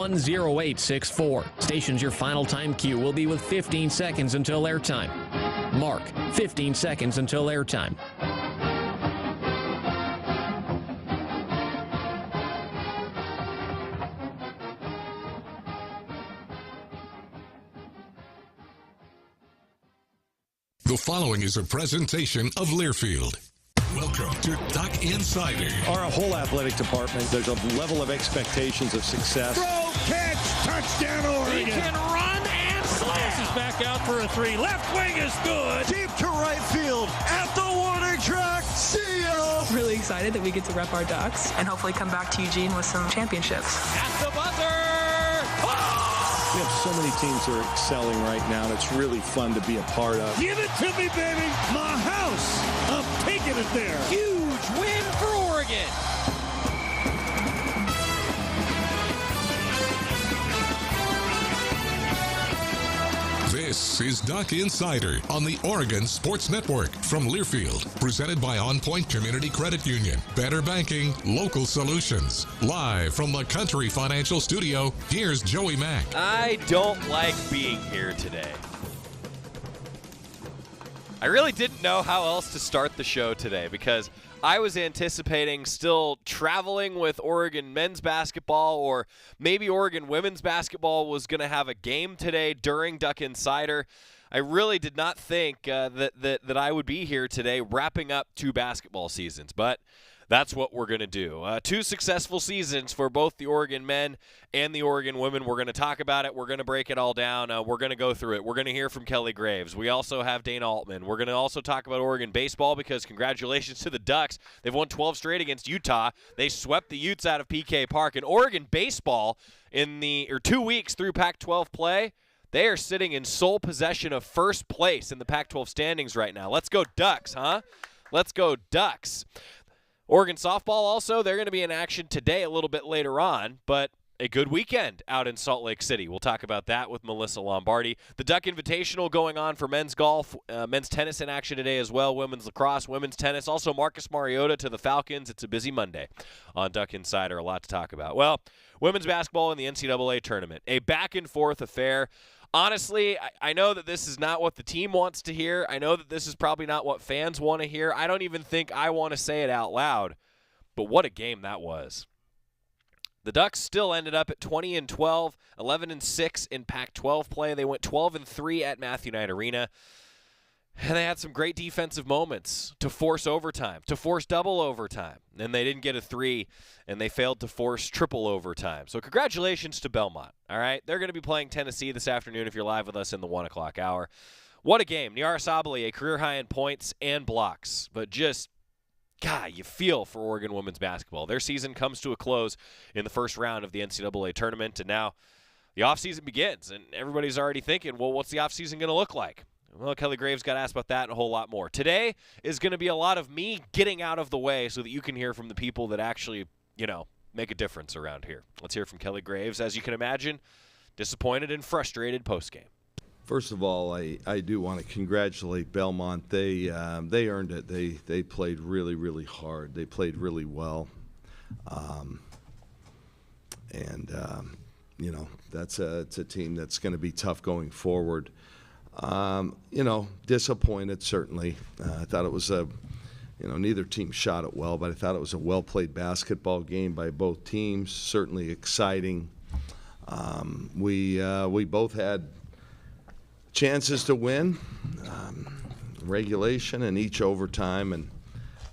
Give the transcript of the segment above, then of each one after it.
10864. Station's your final time cue will be with 15 seconds until airtime. Mark, 15 seconds until airtime. The following is a presentation of Learfield. Welcome to Duck Insider. Our whole athletic department, there's a level of expectations of success. Throw, catch, touchdown, Oregon. He can run and slam. This is back out for a three. Left wing is good. Deep to right field at the warning track. See ya. Really excited that we get to rep our Ducks and hopefully come back to Eugene with some championships. At the buzzer. We have so many teams that are excelling right now, and it's really fun to be a part of. Give it to me, baby. My house. I'm taking it there. Huge win for Oregon. This is Duck Insider on the Oregon Sports Network from Learfield, presented by On Point Community Credit Union. Better banking, local solutions. Live from the Country Financial Studio, here's Joey Mack. I don't like being here today. I really didn't know how else to start the show today because I was anticipating still traveling with Oregon men's basketball, or maybe Oregon women's basketball was going to have a game today during Duck Insider. I really did not think that I would be here today wrapping up 2 basketball seasons, but that's what we're going to do. 2 successful seasons for both the Oregon men and the Oregon women. We're going to talk about it. We're going to break it all down. We're going to go through it. We're going to hear from Kelly Graves. We also have Dana Altman. We're going to also talk about Oregon baseball because congratulations to the Ducks. They've won 12 straight against Utah. They swept the Utes out of PK Park. And Oregon baseball in the 2 weeks through Pac-12 play, they are sitting in sole possession of first place in the Pac-12 standings right now. Let's go Ducks, huh? Let's go Ducks. Oregon softball also, they're going to be in action today a little bit later on, but a good weekend out in Salt Lake City. We'll talk about that with Melissa Lombardi. The Duck Invitational going on for men's golf, men's tennis in action today as well, women's lacrosse, women's tennis. Also, Marcus Mariota to the Falcons. It's a busy Monday on Duck Insider. A lot to talk about. Well, women's basketball in the NCAA tournament. A back-and-forth affair. Honestly, I know that this is not what the team wants to hear. I know that this is probably not what fans want to hear. I don't even think I want to say it out loud. But what a game that was. The Ducks still ended up at 20-12, 11-6 in Pac-12 play. They went 12-3 at Matthew Knight Arena. And they had some great defensive moments to force overtime, to force double overtime. And they didn't get a 3, and they failed to force triple overtime. So congratulations to Belmont, all right? They're going to be playing Tennessee this afternoon if you're live with us in the 1 o'clock hour. What a game. Nyara Sabally, a career high in points and blocks. But just, God, you feel for Oregon women's basketball. Their season comes to a close in the first round of the NCAA tournament, and now the offseason begins. And everybody's already thinking, well, what's the offseason going to look like? Well, Kelly Graves got asked about that and a whole lot more. Today is going to be a lot of me getting out of the way so that you can hear from the people that actually, make a difference around here. Let's hear from Kelly Graves. As you can imagine, disappointed and frustrated postgame. First of all, I do want to congratulate Belmont. They earned it. They played really, really hard. They played really well. It's a team that's going to be tough going forward. Disappointed, certainly. I thought it was neither team shot it well, but I thought it was a well-played basketball game by both teams, certainly exciting. We both had chances to win, regulation and each overtime, and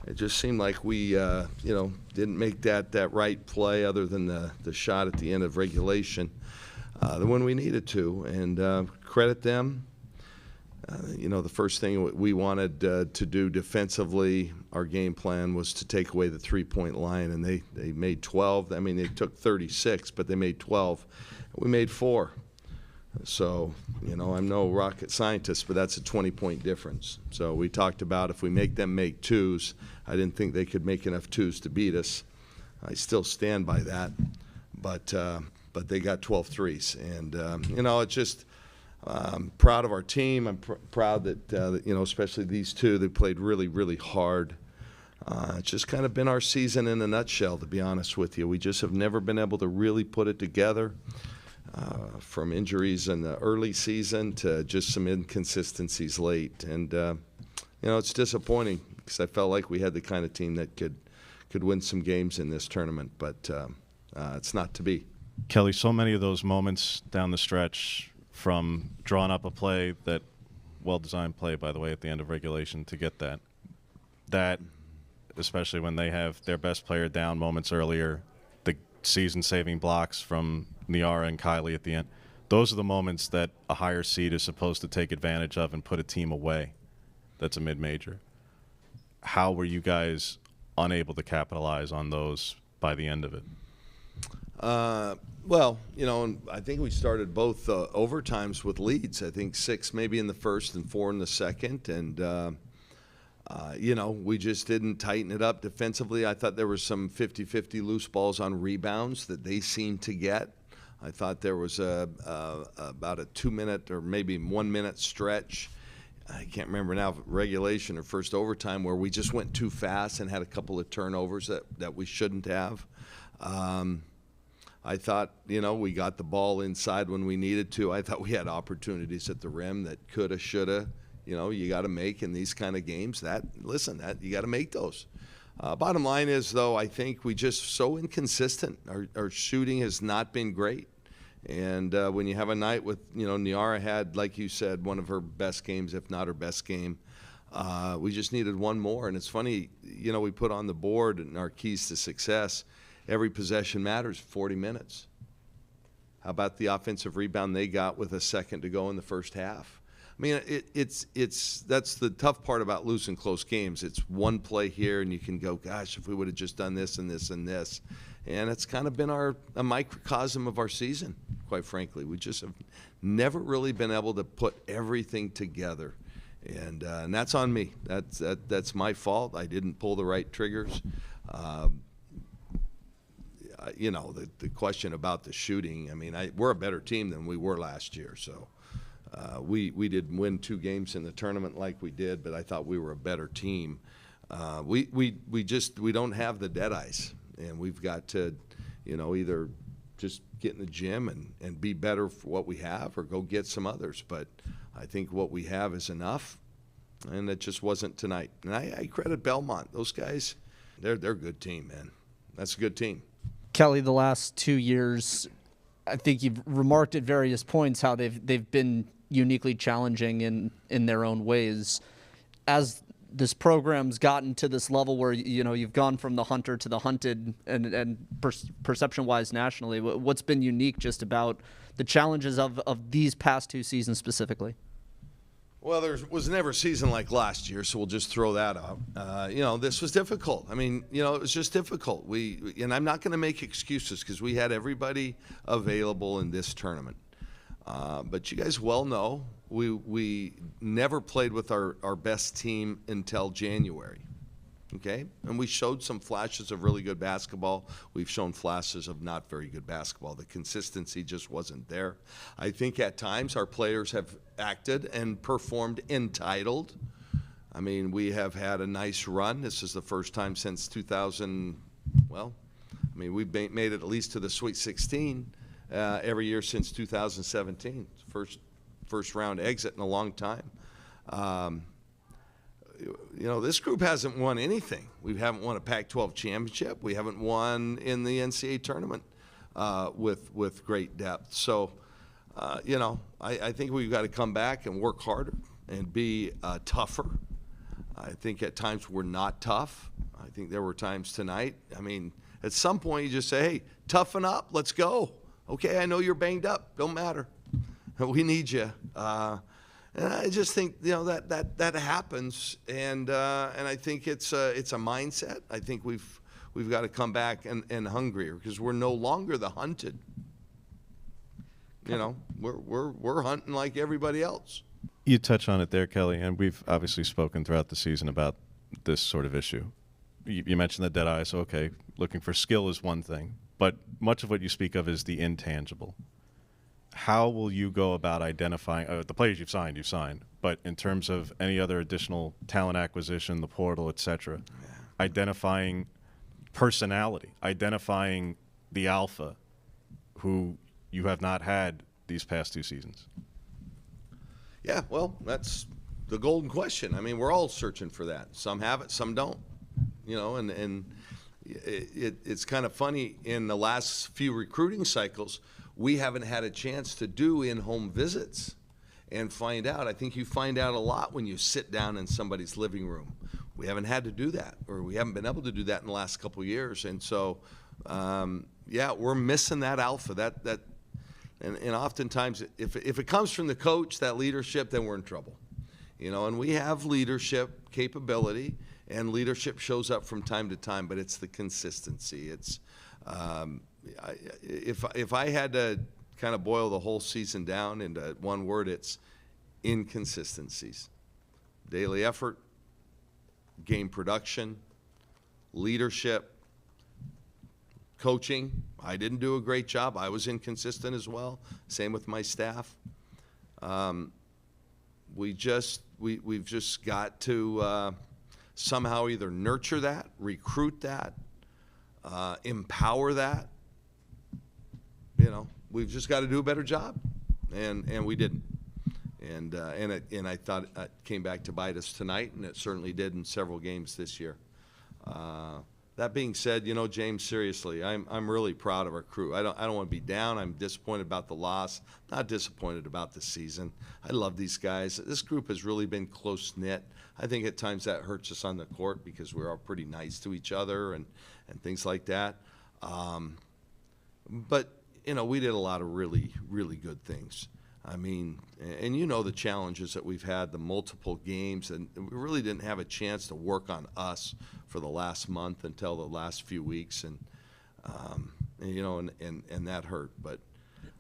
it just seemed like we, didn't make that right play other than the shot at the end of regulation when we needed to, and credit them. The first thing we wanted to do defensively, our game plan was to take away the three-point line, and they made 12. I mean, they took 36, but they made 12. We made 4. So, I'm no rocket scientist, but that's a 20-point difference. So we talked about if we make them make 2s, I didn't think they could make enough 2s to beat us. I still stand by that, but they got 12 threes. And, it's just proud of our team. I'm proud that, especially these two, they played really, really hard. It's just kind of been our season in a nutshell, to be honest with you. We just have never been able to really put it together, from injuries in the early season to just some inconsistencies late. And, it's disappointing because I felt like we had the kind of team that could win some games in this tournament, but it's not to be. Kelly, so many of those moments down the stretch, from drawing up a play, that well-designed play, by the way, at the end of regulation to get that, especially when they have their best player down moments earlier, the season-saving blocks from Niara and Kylie at the end. Those are the moments that a higher seed is supposed to take advantage of and put a team away that's a mid-major. How were you guys unable to capitalize on those by the end of it? Well, I think we started both overtimes with leads. I think 6 maybe in the first and 4 in the second. And, we just didn't tighten it up defensively. I thought there were some 50-50 loose balls on rebounds that they seemed to get. I thought there was about a 2-minute or maybe 1-minute stretch. I can't remember now, regulation or first overtime, where we just went too fast and had a couple of turnovers that we shouldn't have. I thought, we got the ball inside when we needed to. I thought we had opportunities at the rim that coulda, shoulda. You got to make in these kind of games. You got to make those. Bottom line is, though, I think we just so inconsistent. Our shooting has not been great. And when you have a night with, Niara had, like you said, one of her best games, if not her best game. We just needed one more. And it's funny, we put on the board and our keys to success, every possession matters, 40 minutes. How about the offensive rebound they got with a second to go in the first half? I mean, that's the tough part about losing close games. It's one play here, and you can go, gosh, if we would have just done this and this and this. And it's kind of been a microcosm of our season, quite frankly. We just have never really been able to put everything together. And that's on me. That's my fault. I didn't pull the right triggers. The question about the shooting, I mean, we're a better team than we were last year, so we didn't win 2 games in the tournament like we did, but I thought we were a better team. We don't have the dead eyes, and we've got to, either just get in the gym and be better for what we have, or go get some others. But I think what we have is enough, and it just wasn't tonight. And I credit Belmont. Those guys, they're a good team, man. That's a good team. Kelly, the last 2 years, I think you've remarked at various points how they've been uniquely challenging in their own ways. As this program's gotten to this level where you've gone from the hunter to the hunted, and perception-wise nationally, what's been unique just about the challenges of these past 2 seasons specifically? Well, there was never a season like last year, so we'll just throw that out. This was difficult. I mean, it was just difficult. And I'm not going to make excuses because we had everybody available in this tournament. But you guys well know we never played with our best team until January. Okay? And we showed some flashes of really good basketball. We've shown flashes of not very good basketball. The consistency just wasn't there. I think at times our players have acted and performed entitled. I mean, we have had a nice run. This is the first time since 2000. Well, I mean, we've made it at least to the Sweet 16 every year since 2017. First round exit in a long time. This group hasn't won anything. We haven't won a Pac-12 championship. We haven't won in the NCAA tournament with great depth. So, I think we've got to come back and work harder and be tougher. I think at times we're not tough. I think there were times tonight. I mean, at some point you just say, hey, toughen up. Let's go. Okay, I know you're banged up. Don't matter. We need you. And I just think that happens, and I think it's a mindset. I think we've got to come back and hungrier because we're no longer the hunted. We're hunting like everybody else. You touch on it there, Kelly, and we've obviously spoken throughout the season about this sort of issue. You mentioned the dead eye, so okay, looking for skill is one thing, but much of what you speak of is the intangible. How will you go about identifying the players you've signed, but in terms of any other additional talent acquisition, the portal, et cetera, identifying personality, identifying the alpha who you have not had these past 2 seasons? Yeah, well, that's the golden question. I mean, we're all searching for that. Some have it, some don't. And it's kind of funny. In the last few recruiting cycles, we haven't had a chance to do in-home visits and find out. I think you find out a lot when you sit down in somebody's living room. We haven't had to do that, or we haven't been able to do that in the last couple of years. And so, we're missing that alpha. And oftentimes, if it comes from the coach, that leadership, then we're in trouble. And we have leadership capability, and leadership shows up from time to time, but it's the consistency. It's if I had to kind of boil the whole season down into one word, it's inconsistencies. Daily effort, game production, leadership, coaching. I didn't do a great job. I was inconsistent as well. Same with my staff. We've just got to somehow either nurture that, recruit that, empower that. We've just got to do a better job, and we didn't. And I thought it came back to bite us tonight, and it certainly did in several games this year. That being said, James, seriously, I'm really proud of our crew. I don't want to be down. I'm disappointed about the loss. Not disappointed about the season. I love these guys. This group has really been close knit. I think at times that hurts us on the court because we're all pretty nice to each other and things like that. But we did a lot of really, really good things. I mean, and the challenges that we've had, the multiple games, and we really didn't have a chance to work on us for the last month until the last few weeks, and that hurt. But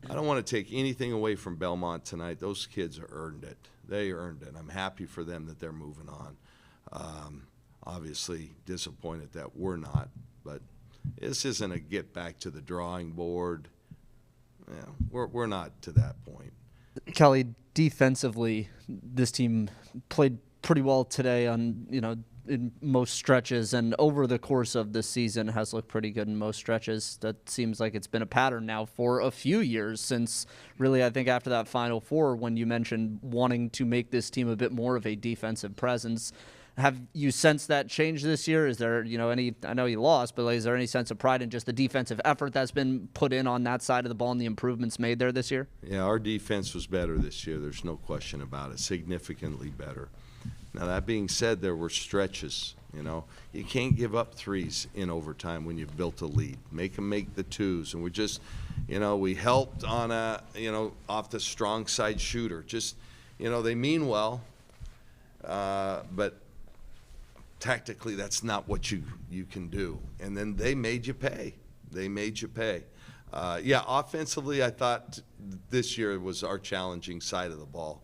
I don't want to take anything away from Belmont tonight. Those kids earned it. They earned it. I'm happy for them that they're moving on. Obviously disappointed that we're not, but this isn't a get back to the drawing board. We're not to that point. Kelly, defensively, this team played pretty well today in most stretches, and over the course of the season has looked pretty good in most stretches. That seems like it's been a pattern now for a few years since, really, I think after that Final Four, when you mentioned wanting to make this team a bit more of a defensive presence. Have you sensed that change this year? Is there, any, I know you lost, but is there any sense of pride in just the defensive effort that's been put in on that side of the ball and the improvements made there this year? Yeah, our defense was better this year. There's no question about it, significantly better. Now, that being said, there were stretches, You can't give up threes in overtime when you've built a lead. Make them make the twos. And we just, we helped on off the strong side shooter. Just, they mean well, but tactically, that's not what you can do. And then they made you pay. Offensively, I thought this year was our challenging side of the ball.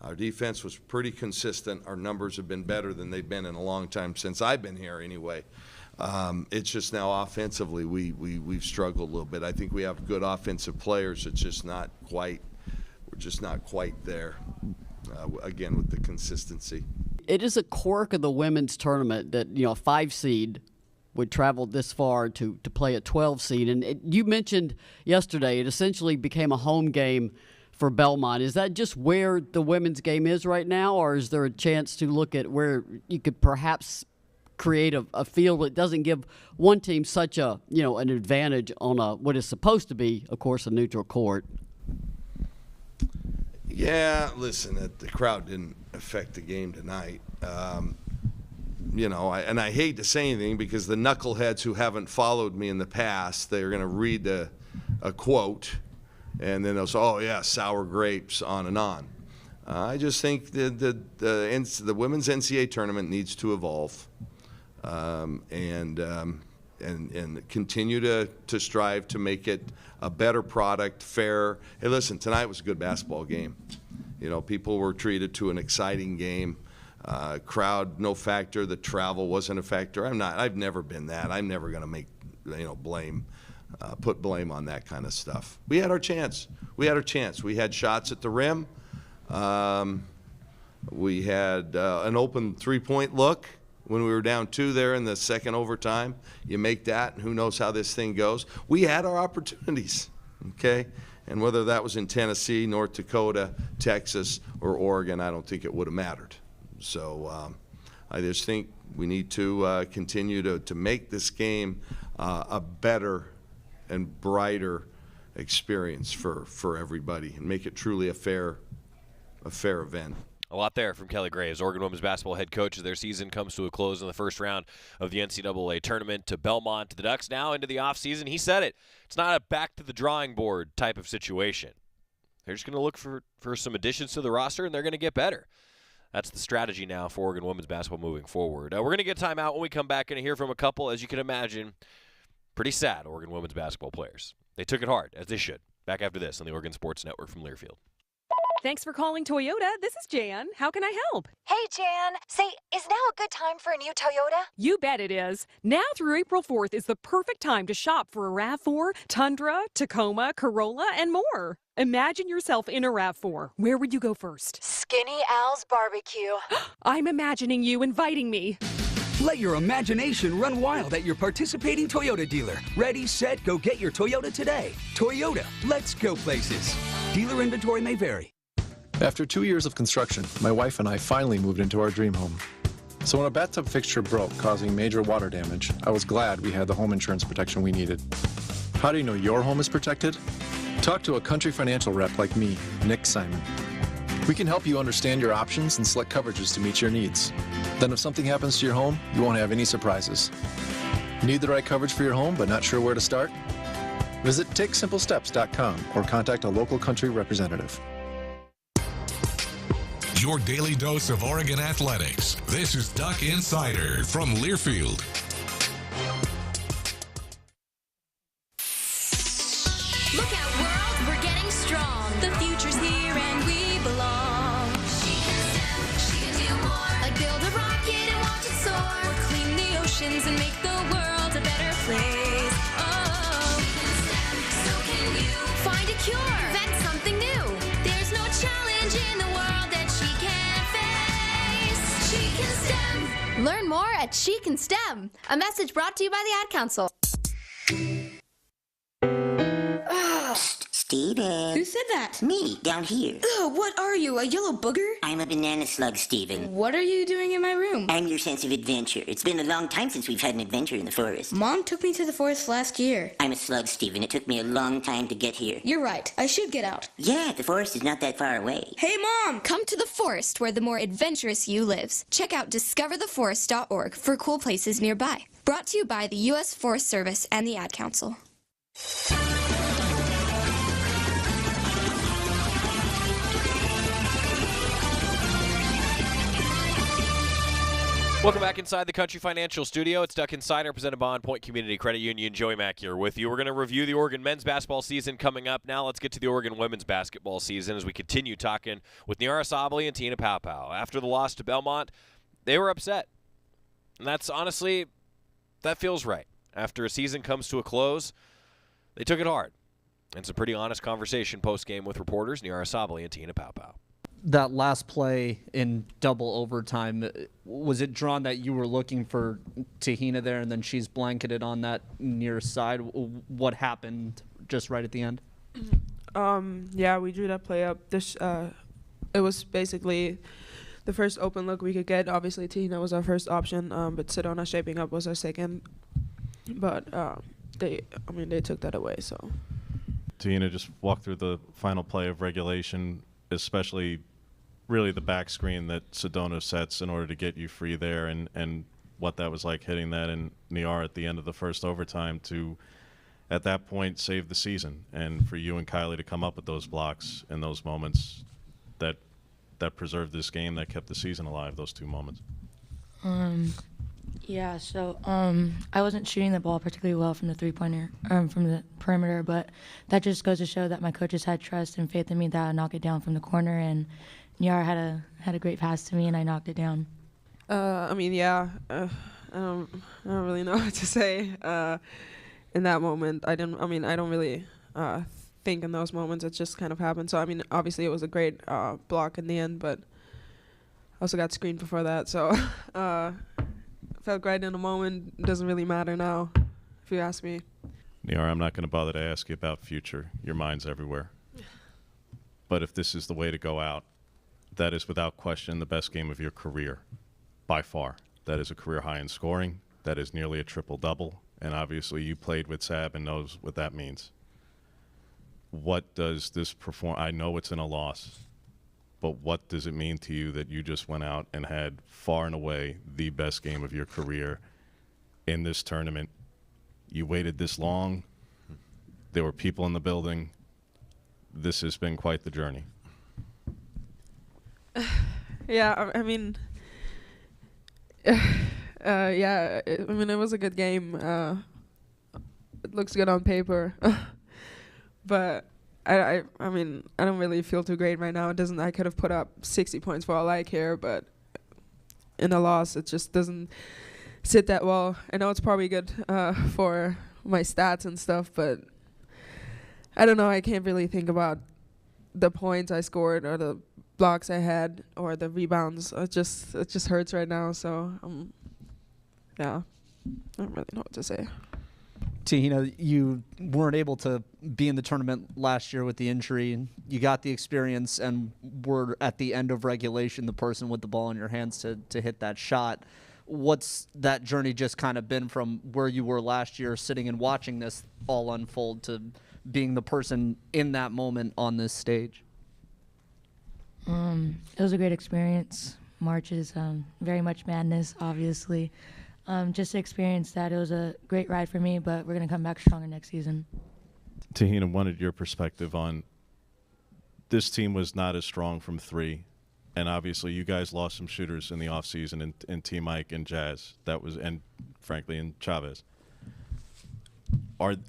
Our defense was pretty consistent. Our numbers have been better than they've been in a long time, since I've been here anyway. It's just now offensively we've struggled a little bit. I think we have good offensive players. It's just not quite. We're just not quite there. Again, with the consistency. It is a quirk of the women's tournament that a 5 seed would travel this far to play a 12 seed. And you mentioned yesterday it essentially became a home game for Belmont. Is that just where the women's game is right now, or is there a chance to look at where you could perhaps create a field that doesn't give one team such a an advantage on what is supposed to be, of course, a neutral court? Yeah, listen, the crowd didn't affect the game tonight. And I hate to say anything because the knuckleheads who haven't followed me in the past, they're going to read a quote, and then they'll say, "Oh yeah, sour grapes," on and on. I just think the women's NCAA tournament needs to evolve, and continue to strive to make it a better product, fair. Hey, listen, tonight was a good basketball game. People were treated to an exciting game. Crowd, no factor. The travel wasn't a factor. I've never been that. I'm never going to make, put blame on that kind of stuff. We had our chance. We had shots at the rim. We had an open 3-point look. when we were down 2 there in the second overtime. You make that, and who knows how this thing goes. We had our opportunities, okay? And whether that was in Tennessee, North Dakota, Texas, or Oregon, I don't think it would have mattered. So I just think we need to continue to make this game a better and brighter experience for everybody and make it truly a fair event. A lot there from Kelly Graves, Oregon women's basketball head coach, as their season comes to a close in the first round of the NCAA tournament. To Belmont, to the Ducks now into the offseason. He said it. It's not a back to the drawing board type of situation. They're just going to look for some additions to the roster, and they're going to get better. That's the strategy now for Oregon women's basketball moving forward. We're going to get time out when we come back and hear from a couple, as you can imagine, pretty sad Oregon women's basketball players. They took it hard, as they should. Back after this on the Oregon Sports Network from Learfield. Thanks for calling Toyota. This is Jan. How can I help? Hey, Jan. Say, is now a good time for a new Toyota? You bet it is. Now through April 4th is the perfect time to shop for a RAV4, Tundra, Tacoma, Corolla, and more. Imagine yourself in a RAV4. Where would you go first? Skinny Al's Barbecue. I'm imagining you inviting me. Let your imagination run wild at your participating Toyota dealer. Ready, set, go get your Toyota today. Toyota, let's go places. Dealer inventory may vary. After 2 years of construction, my wife and I finally moved into our dream home. So when a bathtub fixture broke, causing major water damage, I was glad we had the home insurance protection we needed. How do you know your home is protected? Talk to a Country Financial rep like me, Nick Simon. We can help you understand your options and select coverages to meet your needs. Then if something happens to your home, you won't have any surprises. Need the right coverage for your home but not sure where to start? Visit TakeSimpleSteps.com or contact a local Country representative. Your daily dose of Oregon athletics. This is Duck Insider from Learfield. Look out, world, we're getting strong. The future's here and we belong. She can do more. Like build a rocket and watch it soar. Or clean the oceans and make the world a better place. Oh, so can you find a cure? Invent something new. There's no challenge in the world that she can't face. She can STEM. Learn more at She Can STEM. A message brought to you by the Ad Council. Steven. Who said that? Me, down here. Ugh, what are you, a yellow booger? I'm a banana slug, Steven. What are you doing in my room? I'm your sense of adventure. It's been a long time since we've had an adventure in the forest. Mom took me to the forest last year. I'm a slug, Steven. It took me a long time to get here. You're right. I should get out. Yeah, the forest is not that far away. Hey, Mom! Come to the forest where the more adventurous you lives. Check out discovertheforest.org for cool places nearby. Brought to you by the U.S. Forest Service and the Ad Council. Welcome back inside the Country Financial Studio. It's Duck Insider, presented by On Point Community Credit Union. Joey Mack here with you. We're going to review the Oregon men's basketball season coming up. Now let's get to the Oregon women's basketball season as we continue talking with Niara Sabally and Tina Paopao. After the loss to Belmont, they were upset. And that's honestly, that feels right. After a season comes to a close, they took it hard. It's a pretty honest conversation post-game with reporters Niara Sabally and Tina Paopao. That last play in double overtime, was it drawn that you were looking for Tahina there and then she's blanketed on that near side? What happened just right at the end? Yeah, we drew that play up. It was basically the first open look we could get. Obviously, Tahina was our first option, but Sedona shaping up was our second. But they took that away. So Tahina just walked through the final play of regulation, especially really the back screen that Sedona sets in order to get you free there, and what that was like hitting that in Niar at the end of the first overtime to, at that point, save the season. And for you and Kylie to come up with those blocks in those moments that preserved this game, that kept the season alive, those two moments. Yeah, so I wasn't shooting the ball particularly well from the three-pointer, from the perimeter, but that just goes to show that my coaches had trust and faith in me that I'd knock it down from the corner, and Niara had a great pass to me, and I knocked it down. I don't really know what to say. In that moment, I don't really think in those moments. It just kind of happened. So, obviously it was a great block in the end, but I also got screened before that. So, felt great in the moment. It doesn't really matter now, if you ask me. Niara, I'm not going to bother to ask you about future. Your mind's everywhere. But if this is the way to go out, that is without question the best game of your career, by far. That is a career high in scoring. That is nearly a triple-double. And obviously you played with Sab and knows what that means. What does this I know it's in a loss, but what does it mean to you that you just went out and had far and away the best game of your career in this tournament? You waited this long. There were people in the building. This has been quite the journey. Yeah, I mean, it was a good game. It looks good on paper, but I mean, I don't really feel too great right now. I could have put up 60 points for all I care, but in a loss, it just doesn't sit that well. I know it's probably good for my stats and stuff, but I don't know. I can't really think about the points I scored or the blocks I had or the rebounds. It just hurts right now. So yeah, I don't really know what to say. Tina, you weren't able to be in the tournament last year with the injury. You got the experience and were at the end of regulation the person with the ball in your hands to hit that shot. What's that journey just kind of been from where you were last year sitting and watching this all unfold to being the person in that moment on this stage? It was a great experience. March is very much madness, obviously. Just to experience that, it was a great ride for me, but we're going to come back stronger next season. Tahina, wanted your perspective on this team was not as strong from three, and obviously you guys lost some shooters in the offseason in T. Mike and Jazz. And frankly, in Chavez.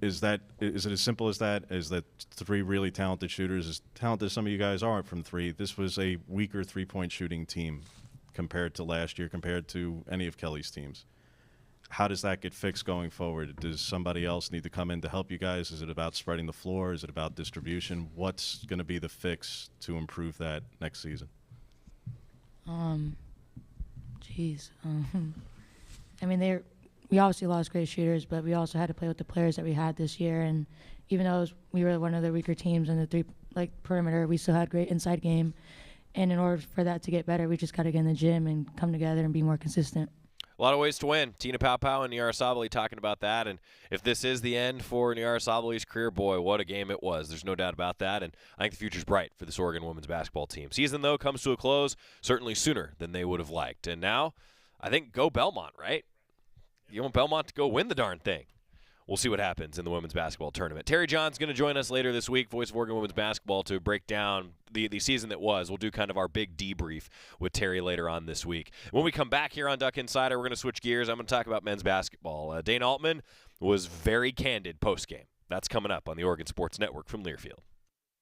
Is it as simple as that? Is that three really talented shooters, as talented as some of you guys are from three? This was a weaker three-point shooting team compared to last year, compared to any of Kelly's teams. How does that get fixed going forward? Does somebody else need to come in to help you guys? Is it about spreading the floor? Is it about distribution? What's going to be the fix to improve that next season? I mean, we obviously lost great shooters, but we also had to play with the players that we had this year. And even though we were one of the weaker teams in the perimeter, we still had great inside game. And in order for that to get better, we just got to get in the gym and come together and be more consistent. A lot of ways to win. Tina Paopao and Niara Sabally talking about that. And if this is the end for Niara Sabally's career, boy, what a game it was. There's no doubt about that. And I think the future's bright for this Oregon women's basketball team. Season, though, comes to a close certainly sooner than they would have liked. And now, I think go Belmont, right? You want Belmont to go win the darn thing. We'll see what happens in the women's basketball tournament. Terry John's going to join us later this week, voice of Oregon women's basketball, to break down the season that was. We'll do kind of our big debrief with Terry later on this week. When we come back here on Duck Insider, we're going to switch gears. I'm going to talk about men's basketball. Dane Altman was very candid post-game. That's coming up on the Oregon Sports Network from Learfield.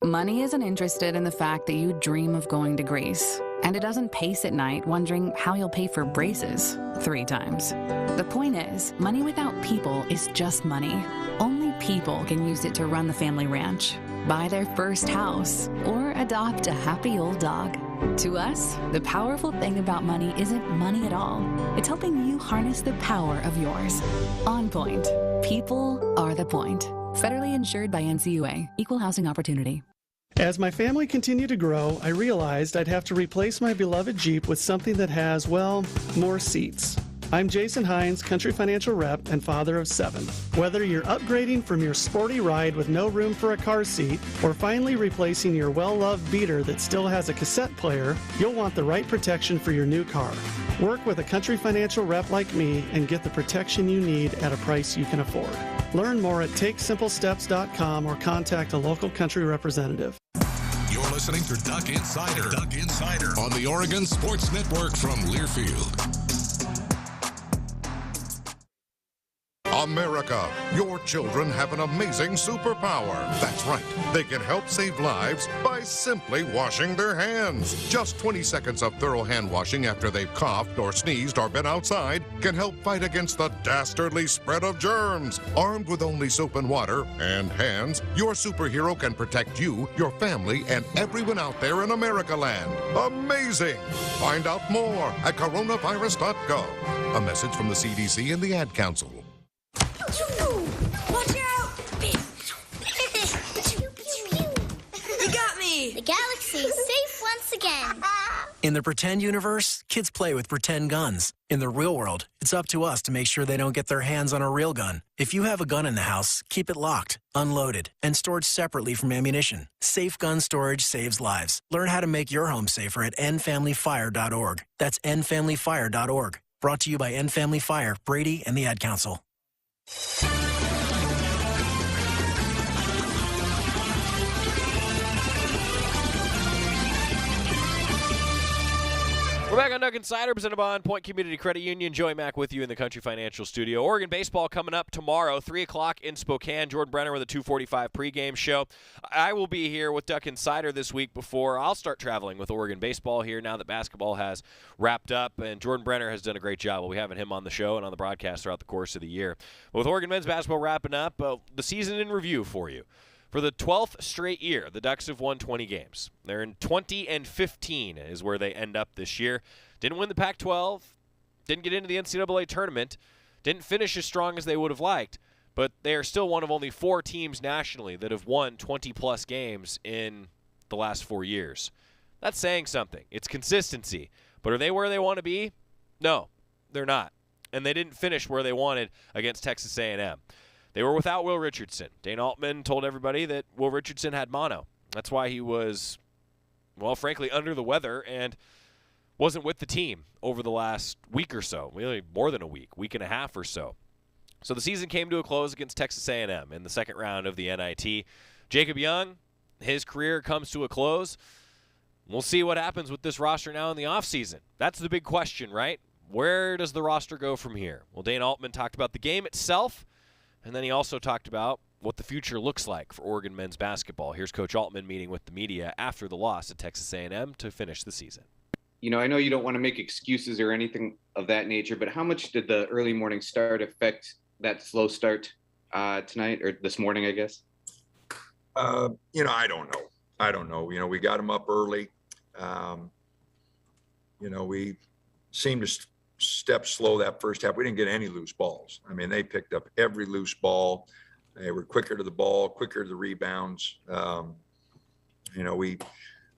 Money isn't interested in the fact that you dream of going to Greece, and it doesn't pace at night wondering how you'll pay for braces 3 times. The point is, money without people is just money. Only people can use it to run the family ranch, buy their first house, or adopt a happy old dog. To us, the powerful thing about money isn't money at all. It's helping you harness the power of yours. On Point. People are the point. Federally insured by NCUA. Equal housing opportunity. As my family continued to grow, I realized I'd have to replace my beloved Jeep with something that has, well, more seats. I'm Jason Hines, Country Financial Rep and father of 7. Whether you're upgrading from your sporty ride with no room for a car seat or finally replacing your well-loved beater that still has a cassette player, you'll want the right protection for your new car. Work with a Country Financial Rep like me and get the protection you need at a price you can afford. Learn more at TakeSimpleSteps.com or contact a local Country representative. You're listening to Duck Insider. Duck Insider on the Oregon Sports Network from Learfield. America, your children have an amazing superpower. That's right. They can help save lives by simply washing their hands. Just 20 seconds of thorough hand washing after they've coughed or sneezed or been outside can help fight against the dastardly spread of germs. Armed with only soap and water and hands, your superhero can protect you, your family, and everyone out there in America land. Amazing! Find out more at coronavirus.gov. A message from the CDC and the Ad Council. Watch out! You got me! The galaxy is safe once again. In the pretend universe, kids play with pretend guns. In the real world, it's up to us to make sure they don't get their hands on a real gun. If you have a gun in the house, keep it locked, unloaded, and stored separately from ammunition. Safe gun storage saves lives. Learn how to make your home safer at endfamilyfire.org. That's endfamilyfire.org. Brought to you by End Family Fire, Brady, and the Ad Council. We're back on Duck Insider, presented by On Point Community Credit Union. Joey Mack with you in the Country Financial Studio. Oregon baseball coming up tomorrow, 3 o'clock in Spokane. Jordan Brenner with a 2:45 pregame show. I will be here with Duck Insider this week before I'll start traveling with Oregon baseball here now that basketball has wrapped up. And Jordan Brenner has done a great job. We'll be having him on the show and on the broadcast throughout the course of the year. But with Oregon men's basketball wrapping up, the season in review for you. For the 12th straight year, the Ducks have won 20 games. They're in 20-15 is where they end up this year. Didn't win the Pac-12, didn't get into the NCAA tournament, didn't finish as strong as they would have liked, but they are still one of only 4 teams nationally that have won 20-plus games in the last 4 years. That's saying something. It's consistency. But are they where they want to be? No, they're not. And they didn't finish where they wanted against Texas A&M. They were without Will Richardson. Dane Altman told everybody that Will Richardson had mono. That's why he was, well, frankly, under the weather and wasn't with the team over the last week or so, really more than a week and a half or so. So the season came to a close against Texas A&M in the second round of the NIT. Jacob Young, his career comes to a close. We'll see what happens with this roster now in the offseason. That's the big question, right? Where does the roster go from here? Well, Dane Altman talked about the game itself, and then he also talked about what the future looks like for Oregon men's basketball. Here's Coach Altman meeting with the media after the loss at Texas A&M to finish the season. You know, I know you don't want to make excuses or anything of that nature, but how much did the early morning start affect that slow start tonight or this morning, I guess? I don't know. We got them up early. We seemed to step slow that first half. We didn't get any loose balls. I mean, they picked up every loose ball. They were quicker to the ball, quicker to the rebounds.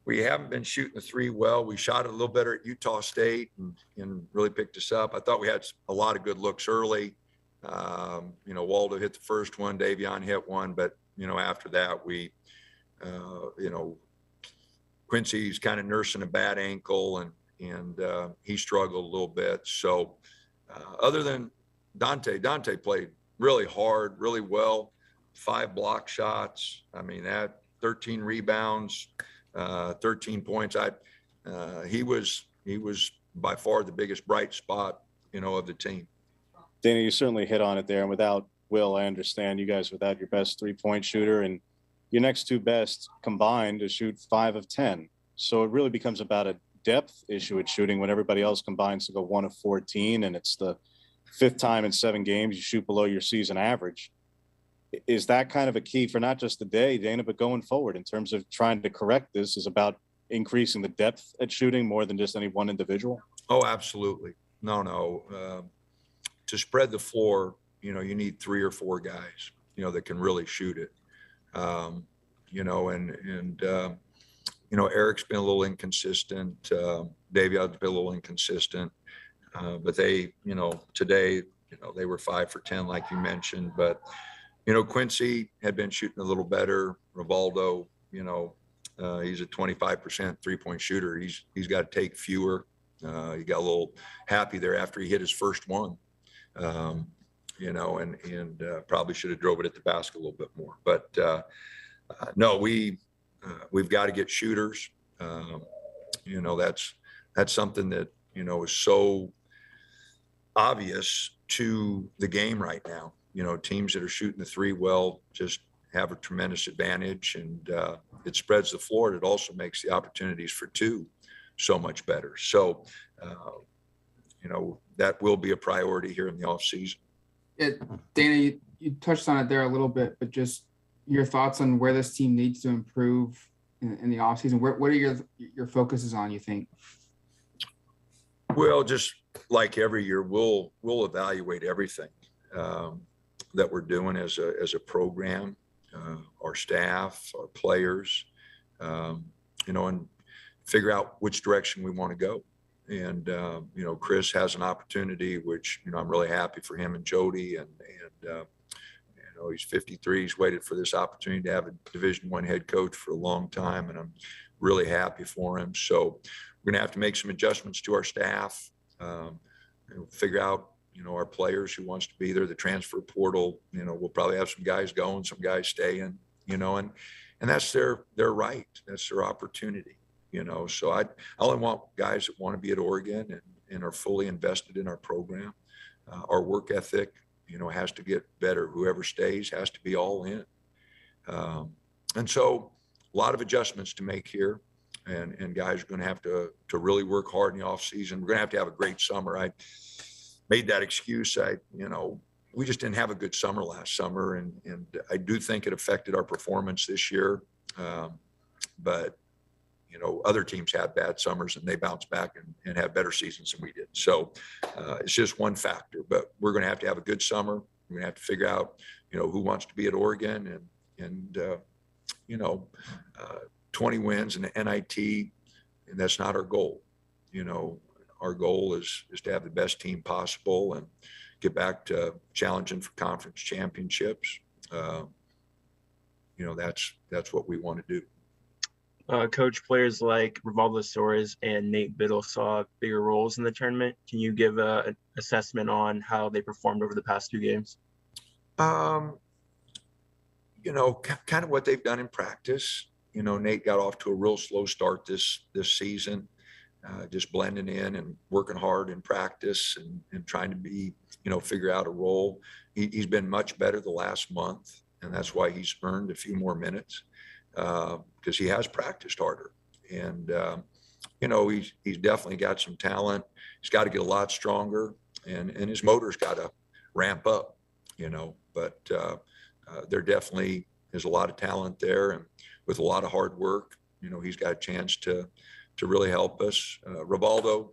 We haven't been shooting the three well. We shot it a little better at Utah State and really picked us up. I thought we had a lot of good looks early. Waldo hit the first one, Davion hit one, but after that Quincy's kind of nursing a bad ankle and he struggled a little bit. So other than Dante played really hard, really well, 5 block shots. I mean, that 13 rebounds, 13 points. He was by far the biggest bright spot, of the team. Dana, you certainly hit on it there. And without Will, I understand you guys without your best 3-point shooter and your next 2 best combined to shoot 5 of 10. So it really becomes about a depth issue at shooting when everybody else combines to go 1 of 14, and it's the 5th time in 7 games you shoot below your season average. Is that kind of a key for not just today, Dana, but going forward in terms of trying to correct this is about increasing the depth at shooting more than just any one individual? Oh, absolutely. No. To spread the floor, you need 3 or 4 guys, that can really shoot it. Eric's been a little inconsistent. Davion's been a little inconsistent. But they, today, they were 5 for 10, like you mentioned. But, Quincy had been shooting a little better. Rivaldo, he's a 25% 3-point shooter. He's got to take fewer. He got a little happy there after he hit his first one. Probably should have drove it at the basket a little bit more. But no, we've got to get shooters. That's something that is so obvious to the game right now. teams that are shooting the three well just have a tremendous advantage, and it spreads the floor. It also makes the opportunities for two so much better. So, that will be a priority here in the off season. Dana, you touched on it there a little bit, but just your thoughts on where this team needs to improve in the off season. What are your focuses on, you think? Well, just like every year, we'll evaluate everything that we're doing as a program, our staff, our players, and figure out which direction we want to go. And Chris has an opportunity, which I'm really happy for him and Jody, and he's 53. He's waited for this opportunity to have a Division I head coach for a long time, and I'm really happy for him. So we're gonna have to make some adjustments to our staff, figure out our players who wants to be there, the transfer portal. We'll probably have some guys going, some guys staying, and that's their right, that's their opportunity. So I only want guys that want to be at Oregon and are fully invested in our program. Our work ethic, has to get better. Whoever stays has to be all in. And so a lot of adjustments to make here, and guys are going to have to really work hard in the off season. We're going to have a great summer. I made that excuse. We just didn't have a good summer last summer, and I do think it affected our performance this year. But other teams have bad summers and they bounce back and have better seasons than we did. So it's just one factor, but we're going to have a good summer. We're going to have to figure out, who wants to be at Oregon, and 20 wins and the NIT, and that's not our goal. Our goal is to have the best team possible and get back to challenging for conference championships. That's what we want to do. Coach, players like Rivaldo Soares and Nate Biddle saw bigger roles in the tournament. Can you give an assessment on how they performed over the past 2 games? Kind of what they've done in practice. Nate got off to a real slow start this season, just blending in and working hard in practice and trying to be, figure out a role. He's been much better the last month, and that's why he's earned a few more minutes. Because he has practiced harder, and he's definitely got some talent. He's got to get a lot stronger, and his motor's got to ramp up. But there definitely is a lot of talent there, and with a lot of hard work, he's got a chance to really help us. Rivaldo,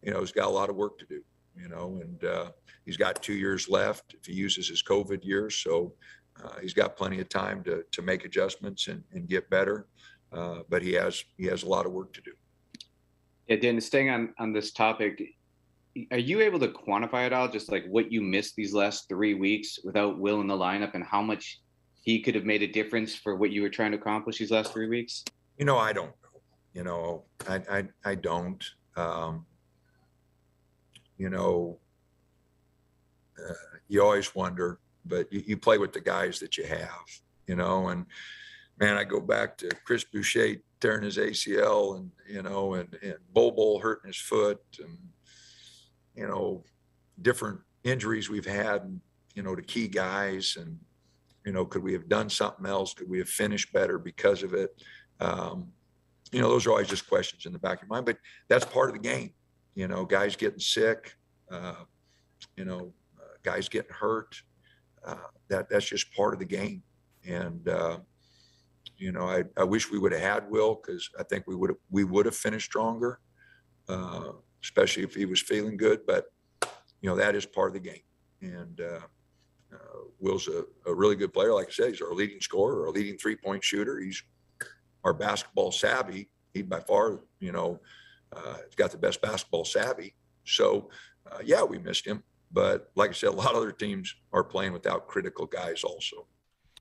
has got a lot of work to do, and he's got 2 years left if he uses his COVID years. So he's got plenty of time to make adjustments and get better, but he has a lot of work to do. Yeah, Dan, staying on this topic, are you able to quantify it all, just like what you missed these last 3 weeks without Will in the lineup, and how much he could have made a difference for what you were trying to accomplish these last 3 weeks? I don't know. I don't. You always wonder, but you play with the guys that you have, and man, I go back to Chris Boucher tearing his ACL and Bobo hurting his foot, and, different injuries we've had, to key guys, and, could we have done something else? Could we have finished better because of it? Those are always just questions in the back of your mind, but that's part of the game. Guys getting sick, guys getting hurt. That's just part of the game. And, I wish we would have had Will, because I think we would have finished stronger, especially if he was feeling good. But, that is part of the game. And Will's a really good player. Like I said, he's our leading scorer, our leading 3-point shooter. He's our basketball savvy. He by far, he's got the best basketball savvy. So, yeah, we missed him. But like I said, a lot of other teams are playing without critical guys also.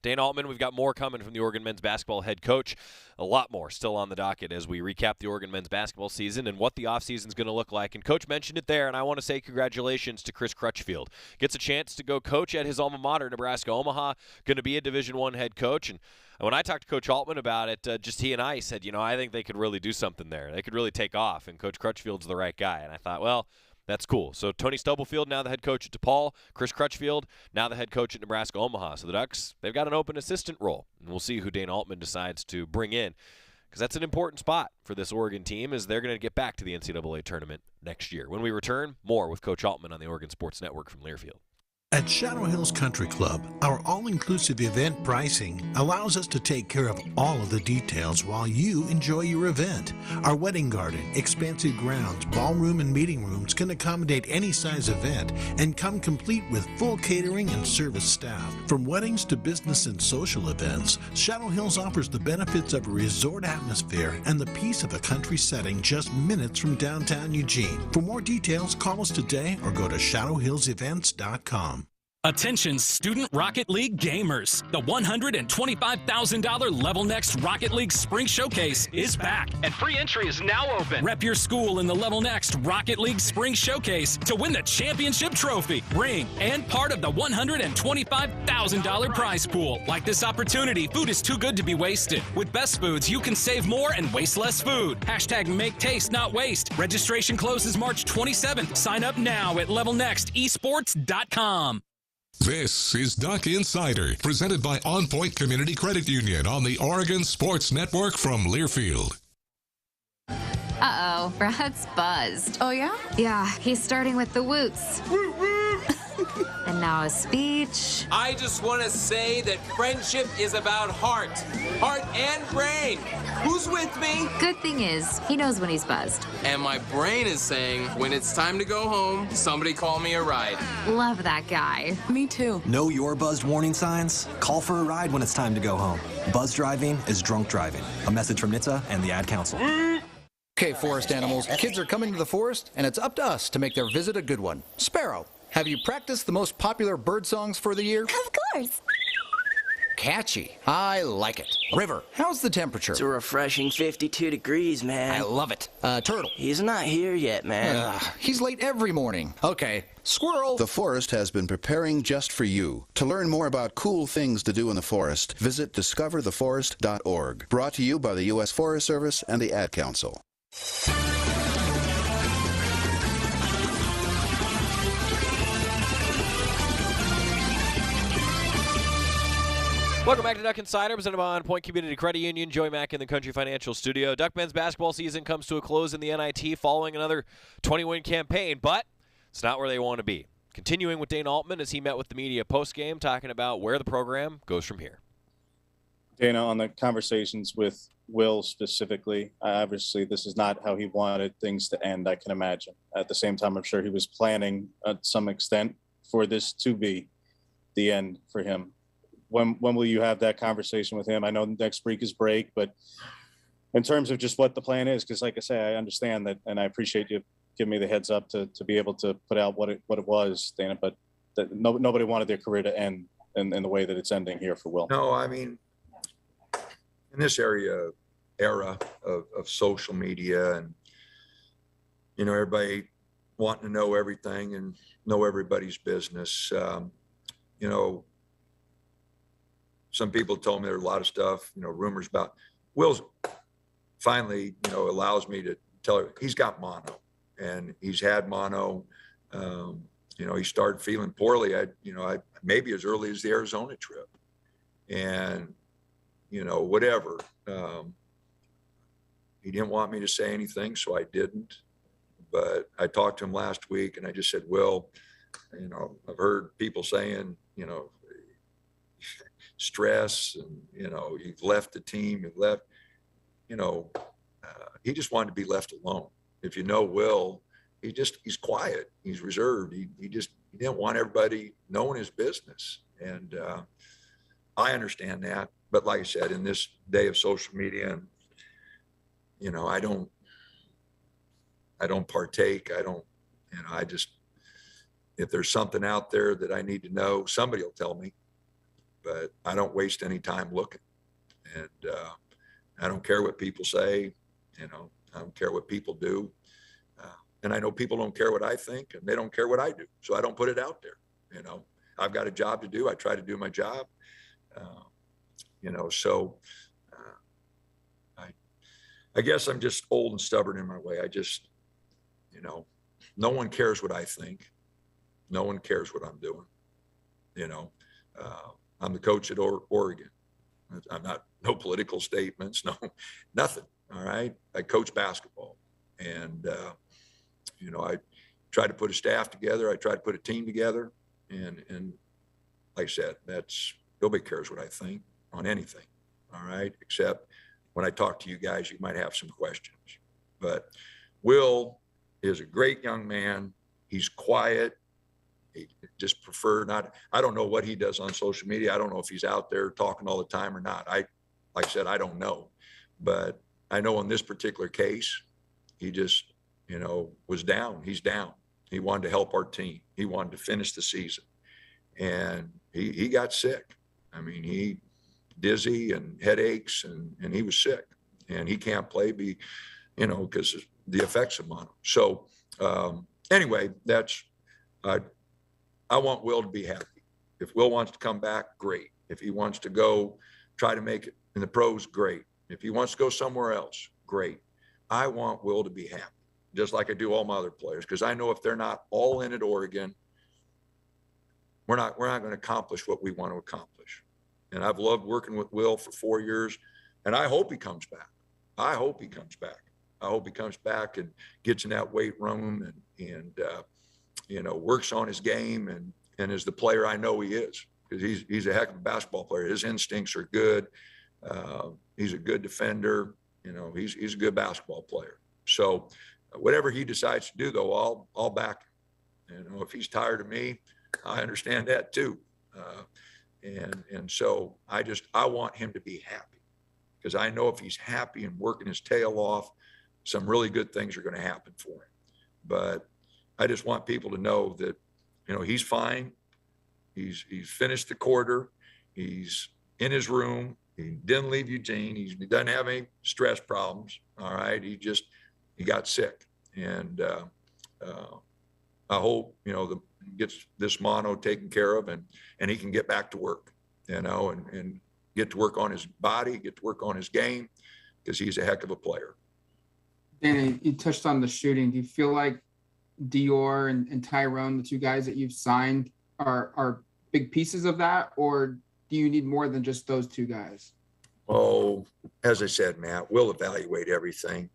Dan Altman, we've got more coming from the Oregon men's basketball head coach. A lot more still on the docket as we recap the Oregon men's basketball season and what the offseason is going to look like. And Coach mentioned it there, and I want to say congratulations to Chris Crutchfield. Gets a chance to go coach at his alma mater, Nebraska Omaha, going to be a Division I head coach. And when I talked to Coach Altman about it, just he and I said, I think they could really do something there. They could really take off, and Coach Crutchfield's the right guy. And I thought, well, That's cool. So Tony Stubblefield, now the head coach at DePaul. Chris Crutchfield, now the head coach at Nebraska Omaha. So the Ducks, they've got an open assistant role. And we'll see who Dana Altman decides to bring in, because that's an important spot for this Oregon team, as they're going to get back to the NCAA tournament next year. When we return, more with Coach Altman on the Oregon Sports Network from Learfield. At Shadow Hills Country Club, our all-inclusive event pricing allows us to take care of all of the details while you enjoy your event. Our wedding garden, expansive grounds, ballroom, and meeting rooms can accommodate any size event and come complete with full catering and service staff. From weddings to business and social events, Shadow Hills offers the benefits of a resort atmosphere and the peace of a country setting just minutes from downtown Eugene. For more details, call us today or go to shadowhillsevents.com. Attention Student Rocket League gamers. The $125,000 Level Next Rocket League Spring Showcase is back, and free entry is now open. Rep your school in the Level Next Rocket League Spring Showcase to win the championship trophy, ring, and part of the $125,000 prize pool. Like this opportunity, food is too good to be wasted. With Best Foods, you can save more and waste less food. Hashtag make taste, not waste. Registration closes March 27th. Sign up now at levelnextesports.com. This is Duck Insider, presented by On Point Community Credit Union on the Oregon Sports Network from Learfield. Uh-oh, Brad's buzzed. Oh, yeah? Yeah, he's starting with the woots. And now a speech. I just want to say that friendship is about heart and brain. Who's with me? Good thing is, he knows when he's buzzed. And my brain is saying, when it's time to go home, somebody call me a ride. Love that guy. Me too. Know your buzzed warning signs? Call for a ride when it's time to go home. Buzz driving is drunk driving. A message from NHTSA and the Ad Council. Okay, forest animals, kids are coming to the forest, and it's up to us to make their visit a good one. Sparrow, have you practiced the most popular bird songs for the year? Of course. Catchy. I like it. River, how's the temperature? It's a refreshing 52 degrees, man. I love it. Turtle. He's not here yet, man. He's late every morning. Okay. Squirrel. The forest has been preparing just for you. To learn more about cool things to do in the forest, visit discovertheforest.org. Brought to you by the U.S. Forest Service and the Ad Council. Welcome back to Duck Insider, presented by On Point Community Credit Union. Joey Mack in the Country Financial Studio. Duck men's basketball season comes to a close in the NIT following another 20-win campaign, but it's not where they want to be. Continuing with Dana Altman as he met with the media post-game, talking about where the program goes from here. Dana, on the conversations with Will specifically, obviously this is not how he wanted things to end, I can imagine. At the same time, I'm sure he was planning at some extent for this to be the end for him. When will you have that conversation with him? I know next week is break, but in terms of just what the plan is, because like I say, I understand that, and I appreciate you giving me the heads up to be able to put out what it was, Dana, but that nobody wanted their career to end in the way that it's ending here for Will. No, I mean, in this era of social media and, you know, everybody wanting to know everything and know everybody's business, you know, some people told me there's a lot of stuff, you know, rumors about Will's finally, you know, allows me to tell her he's got mono and he's had mono. You know, he started feeling poorly. Maybe as early as the Arizona trip and, you know, whatever. He didn't want me to say anything, so I didn't. But I talked to him last week and I just said, Will, you know, I've heard people saying, you know, stress and, you know, you've left the team, you've left, you know, he just wanted to be left alone. If you know Will, he's quiet, he's reserved. He didn't want everybody knowing his business. And I understand that. But like I said, in this day of social media, and, you know, I don't partake. I just, if there's something out there that I need to know, somebody will tell me. But I don't waste any time looking, and I don't care what people say. You know, I don't care what people do, and I know people don't care what I think, and they don't care what I do. So I don't put it out there. You know, I've got a job to do. I try to do my job. You know, so I guess I'm just old and stubborn in my way. I just, you know, no one cares what I think. No one cares what I'm doing. I'm the coach at Oregon. I'm not, no political statements, no, nothing. All right. I coach basketball, and, I try to put a staff together. I try to put a team together, and like I said, nobody cares what I think on anything. All right. Except when I talk to you guys, you might have some questions, but Will is a great young man. He's quiet. He just I don't know what he does on social media. I don't know if he's out there talking all the time or not. Like I said, I don't know, but I know in this particular case, he just, was down. He's down. He wanted to help our team. He wanted to finish the season, and he got sick. I mean, he dizzy and headaches, and he was sick, and he can't play because of the effects of mono. So anyway, I want Will to be happy. If Will wants to come back, great. If he wants to go try to make it in the pros, great. If he wants to go somewhere else, great. I want Will to be happy, just like I do all my other players, because I know if they're not all in at Oregon, we're not going to accomplish what we want to accomplish. And I've loved working with Will for 4 years, and I hope he comes back. I hope he comes back. I hope he comes back and gets in that weight room and works on his game and is the player I know he is, because he's a heck of a basketball player. His instincts are good. He's a good defender. He's a good basketball player. So whatever he decides to do, though, I'll back him. If he's tired of me, I understand that too. And so I want him to be happy, because I know if he's happy and working his tail off, some really good things are going to happen for him. But I just want people to know that, he's fine. He's finished the quarter. He's in his room. He didn't leave Eugene. He doesn't have any stress problems. All right. He got sick. And I hope, gets this mono taken care of and he can get back to work, and get to work on his body, get to work on his game, because he's a heck of a player. Danny, you touched on the shooting. Do you feel like Dior and Tyrone, the two guys that you've signed, are big pieces of that, or do you need more than just those two guys? Oh, as I said, Matt, we'll evaluate everything.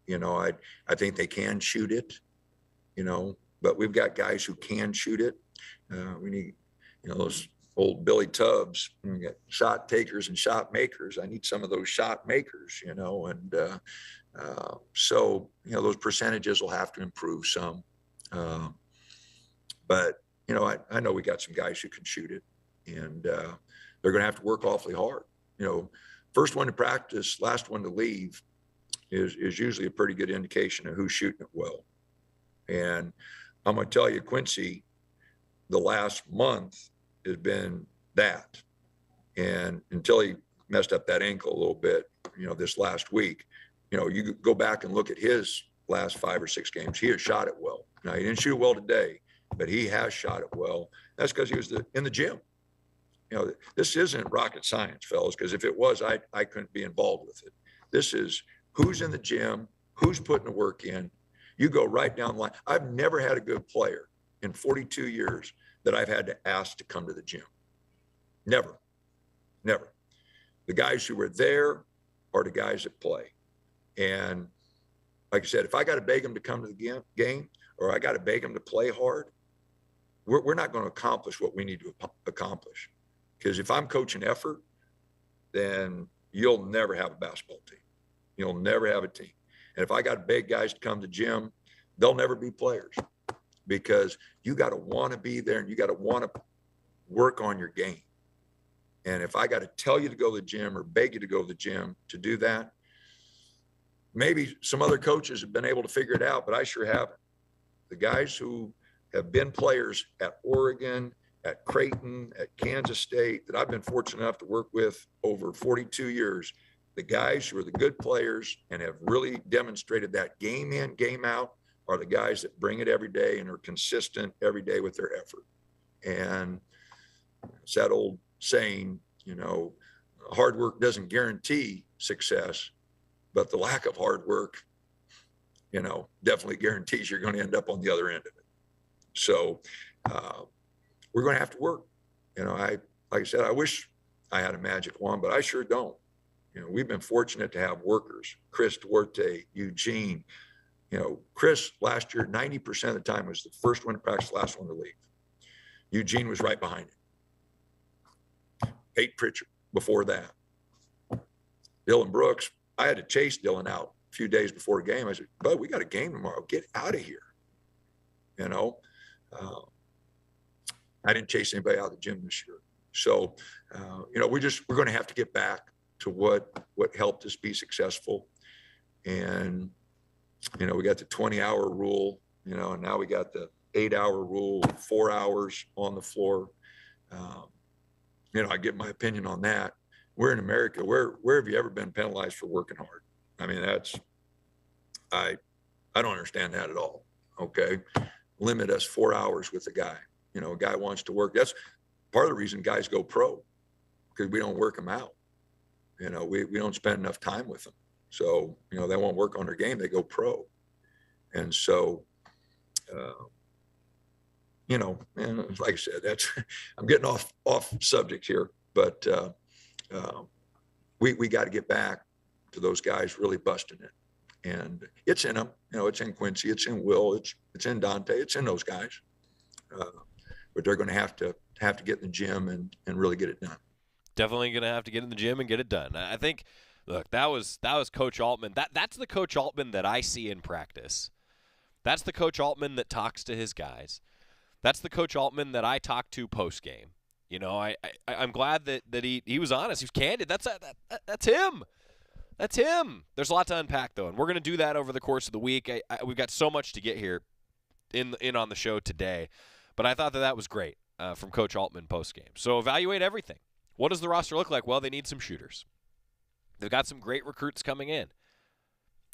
I think they can shoot it, but we've got guys who can shoot it. We need, those old Billy Tubbs. We got shot takers and shot makers. I need some of those shot makers, so, those percentages will have to improve some. But, I know we got some guys who can shoot it, and they're going to have to work awfully hard. First one to practice, last one to leave is usually a pretty good indication of who's shooting it well. And I'm going to tell you, Quincy, the last month has been that. And until he messed up that ankle a little bit, this last week, you go back and look at his last 5 or 6 games. He has shot it well. Now, he didn't shoot it well today, but he has shot it well. That's because he was in the gym. This isn't rocket science, fellas, because if it was, I couldn't be involved with it. This is who's in the gym, who's putting the work in. You go right down the line. I've never had a good player in 42 years that I've had to ask to come to the gym. Never. The guys who were there are the guys that play. And like I said, if I got to beg them to come to the game, or I got to beg them to play hard, we're not going to accomplish what we need to accomplish. Because if I'm coaching effort, then you'll never have a basketball team. You'll never have a team. And if I got to beg guys to come to the gym, they'll never be players, because you got to want to be there and you got to want to work on your game. And if I got to tell you to go to the gym or beg you to go to the gym to do that, maybe some other coaches have been able to figure it out, but I sure haven't. The guys who have been players at Oregon, at Creighton, at Kansas State, that I've been fortunate enough to work with over 42 years, the guys who are the good players and have really demonstrated that game in, game out, are the guys that bring it every day and are consistent every day with their effort. And it's that old saying, hard work doesn't guarantee success, but the lack of hard work definitely guarantees you're going to end up on the other end of it. So we're going to have to work. Like I said, I wish I had a magic wand, but I sure don't. We've been fortunate to have workers, Chris Duarte, Eugene. Chris last year, 90% of the time was the first one to practice, last one to leave. Eugene was right behind him. Peyton Pritchard before that. Dylan Brooks, I had to chase Dylan out a few days before a game. I said, "Bud, we got a game tomorrow. Get out of here." I didn't chase anybody out of the gym this year. So, we're going to have to get back to what helped us be successful. And, we got the 20-hour rule, and now we got the 8-hour rule, 4 hours on the floor. I give my opinion on that. We're in America. Where have you ever been penalized for working hard? I mean, I don't understand that at all. Okay. Limit us 4 hours with a guy. A guy wants to work. That's part of the reason guys go pro, because we don't work them out. We don't spend enough time with them. So, they won't work on their game. They go pro. And so, and like I said, I'm getting off subject here, but we got to get back to those guys really busting it. And it's in them, it's in Quincy, it's in Will, it's in Dante, it's in those guys. But they're going to have to get in the gym and really get it done. Definitely going to have to get in the gym and get it done. I think, look, that was Coach Altman. That's the Coach Altman that I see in practice. That's the Coach Altman that talks to his guys. That's the Coach Altman that I talk to post game. I'm glad that he was honest. He was candid. That's him. That's him. There's a lot to unpack though, and we're going to do that over the course of the week. We've got so much to get here in on the show today. But I thought that was great from Coach Altman post-game. So evaluate everything. What does the roster look like? Well, they need some shooters. They've got some great recruits coming in.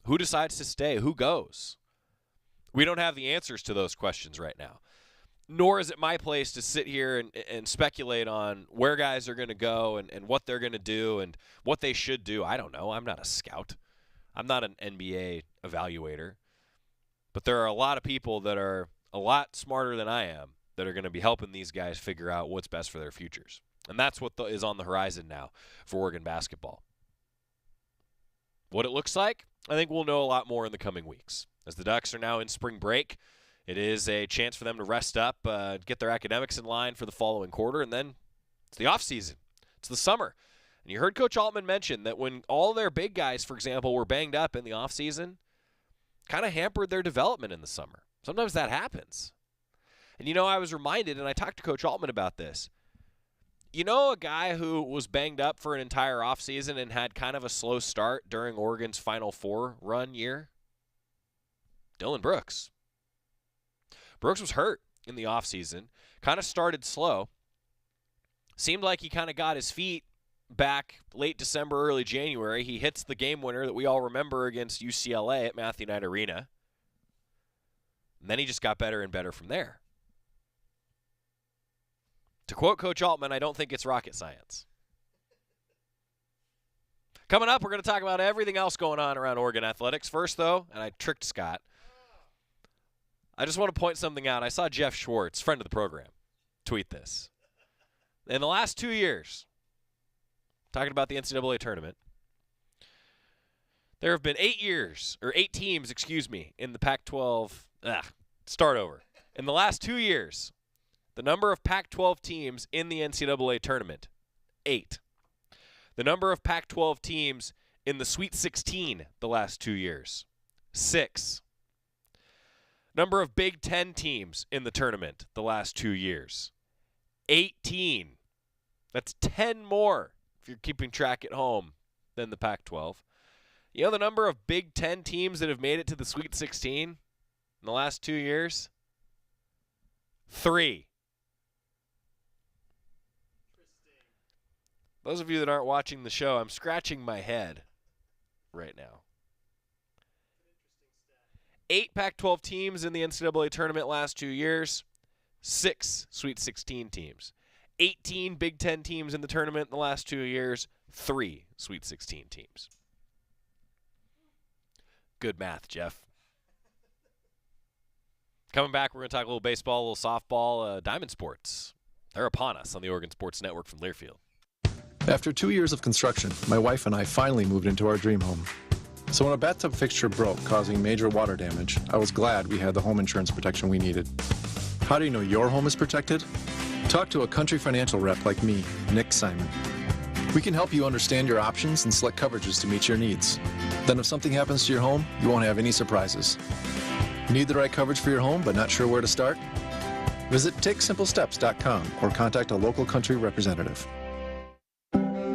Who decides to stay? Who goes? We don't have the answers to those questions right now. Nor is it my place to sit here and speculate on where guys are going to go and what they're going to do and what they should do. I don't know. I'm not a scout. I'm not an NBA evaluator. But there are a lot of people that are a lot smarter than I am that are going to be helping these guys figure out what's best for their futures. And that's what is on the horizon now for Oregon basketball. What it looks like, I think we'll know a lot more in the coming weeks. As the Ducks are now in spring break, it is a chance for them to rest up, get their academics in line for the following quarter, and then it's the offseason. It's the summer. And you heard Coach Altman mention that when all their big guys, for example, were banged up in the offseason, kind of hampered their development in the summer. Sometimes that happens. And, I was reminded, and I talked to Coach Altman about this. A guy who was banged up for an entire offseason and had kind of a slow start during Oregon's Final Four run year? Dylan Brooks. Brooks was hurt in the offseason, kind of started slow. Seemed like he kind of got his feet back late December, early January. He hits the game winner that we all remember against UCLA at Matthew Knight Arena. And then he just got better and better from there. To quote Coach Altman, I don't think it's rocket science. Coming up, we're going to talk about everything else going on around Oregon athletics. First, though, and I tricked Scott, I just want to point something out. I saw Jeff Schwartz, friend of the program, tweet this. In the last 2 years, talking about the NCAA tournament, there have been 8 teams, in the Pac-12. Start over. In the last 2 years, the number of Pac-12 teams in the NCAA tournament, 8. The number of Pac-12 teams in the Sweet 16 the last 2 years, 6. Number of Big Ten teams in the tournament the last 2 years, 18. That's 10 more if you're keeping track at home than the Pac-12. The number of Big Ten teams that have made it to the Sweet 16 in the last 2 years? 3. Those of you that aren't watching the show, I'm scratching my head right now. 8 Pac-12 teams in the NCAA tournament last 2 years, 6 Sweet 16 teams. 18 Big Ten teams in the tournament in the last 2 years, 3 Sweet 16 teams. Good math, Jeff. Coming back, we're going to talk a little baseball, a little softball, Diamond Sports. They're upon us on the Oregon Sports Network from Learfield. After 2 years of construction, my wife and I finally moved into our dream home. So when a bathtub fixture broke, causing major water damage, I was glad we had the home insurance protection we needed. How do you know your home is protected? Talk to a Country Financial rep like me, Nick Simon. We can help you understand your options and select coverages to meet your needs. Then if something happens to your home, you won't have any surprises. Need the right coverage for your home but not sure where to start? Visit TakeSimpleSteps.com or contact a local Country representative.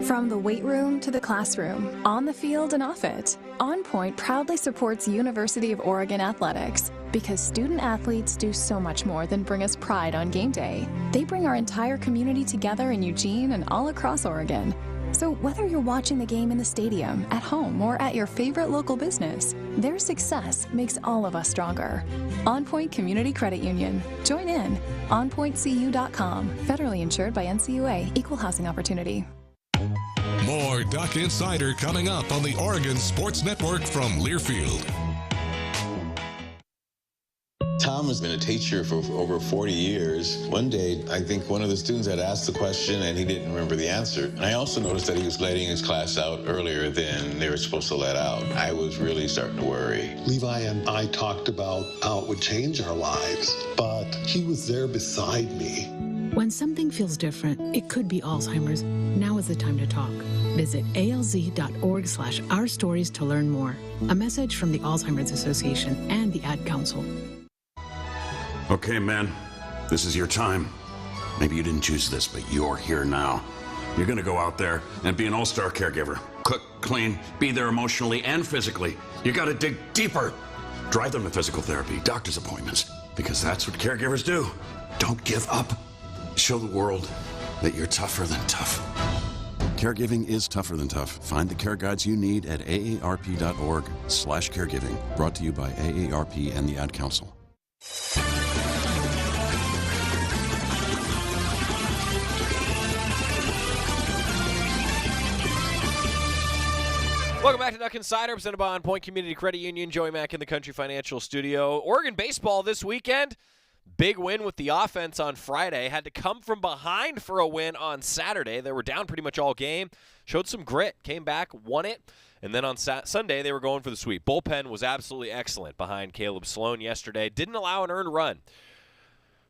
From the weight room to the classroom, on the field and off it, On Point proudly supports University of Oregon athletics because student athletes do so much more than bring us pride on game day. They bring our entire community together in Eugene and all across Oregon. So whether you're watching the game in the stadium, at home, or at your favorite local business, their success makes all of us stronger. On Point Community Credit Union. Join in. OnPointCU.com. Federally insured by NCUA. Equal housing opportunity. More Duck Insider coming up on the Oregon Sports Network from Learfield. Tom has been a teacher for over 40 years. One day, I think one of the students had asked the question and he didn't remember the answer. And I also noticed that he was letting his class out earlier than they were supposed to let out. I was really starting to worry. Levi and I talked about how it would change our lives, but he was there beside me. When something feels different, it could be Alzheimer's. Now is the time to talk. Visit alz.org/ourstories to learn more. A message from the Alzheimer's Association and the Ad Council. Okay, man, this is your time. Maybe you didn't choose this, but you're here now. You're gonna go out there and be an all-star caregiver. Cook, clean, be there emotionally and physically. You gotta dig deeper. Drive them to physical therapy, doctor's appointments, because that's what caregivers do. Don't give up. Show the world that you're tougher than tough. Caregiving is tougher than tough. Find the care guides you need at aarp.org/caregiving. Brought to you by AARP and the Ad Council. Welcome back to Duck Insider, presented by On Point Community Credit Union. Joey Mack in the Country Financial Studio. Oregon baseball this weekend. Big win with the offense on Friday. Had to come from behind for a win on Saturday. They were down pretty much all game. Showed some grit. Came back, won it. And then on Sunday, they were going for the sweep. Bullpen was absolutely excellent behind Caleb Sloan yesterday. Didn't allow an earned run.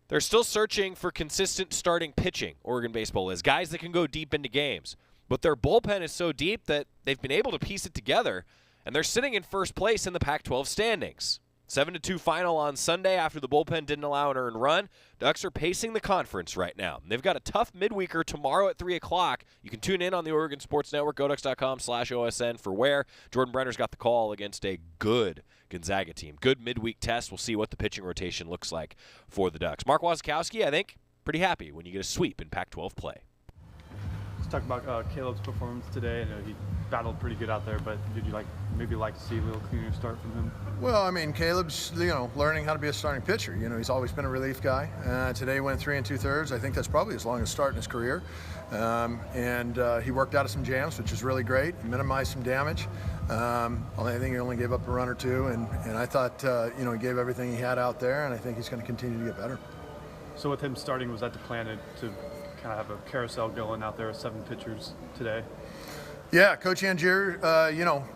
They're still searching for consistent starting pitching, Oregon baseball is. Guys that can go deep into games. But their bullpen is so deep that they've been able to piece it together, and they're sitting in first place in the Pac-12 standings. 7-2 final on Sunday after the bullpen didn't allow an earned run. Ducks are pacing the conference right now. They've got a tough midweeker tomorrow at 3 o'clock. You can tune in on the Oregon Sports Network, goducks.com/OSN for where. Jordan Brenner's got the call against a good Gonzaga team. Good midweek test. We'll see what the pitching rotation looks like for the Ducks. Mark Wasikowski, I think, pretty happy when you get a sweep in Pac-12 play. Let's talk about Caleb's performance today. I know he battled pretty good out there, but did you maybe like to see a little cleaner start from him? Well, I mean, Caleb's learning how to be a starting pitcher. He's always been a relief guy. Today he went 3 2/3. I think that's probably his longest start in his career. He worked out of some jams, which is really great. He minimized some damage. I think he only gave up a run or two, and I thought he gave everything he had out there, and I think he's going to continue to get better. So with him starting, was that the plan to kind of have a carousel going out there with 7 pitchers today? Yeah, Coach Angier,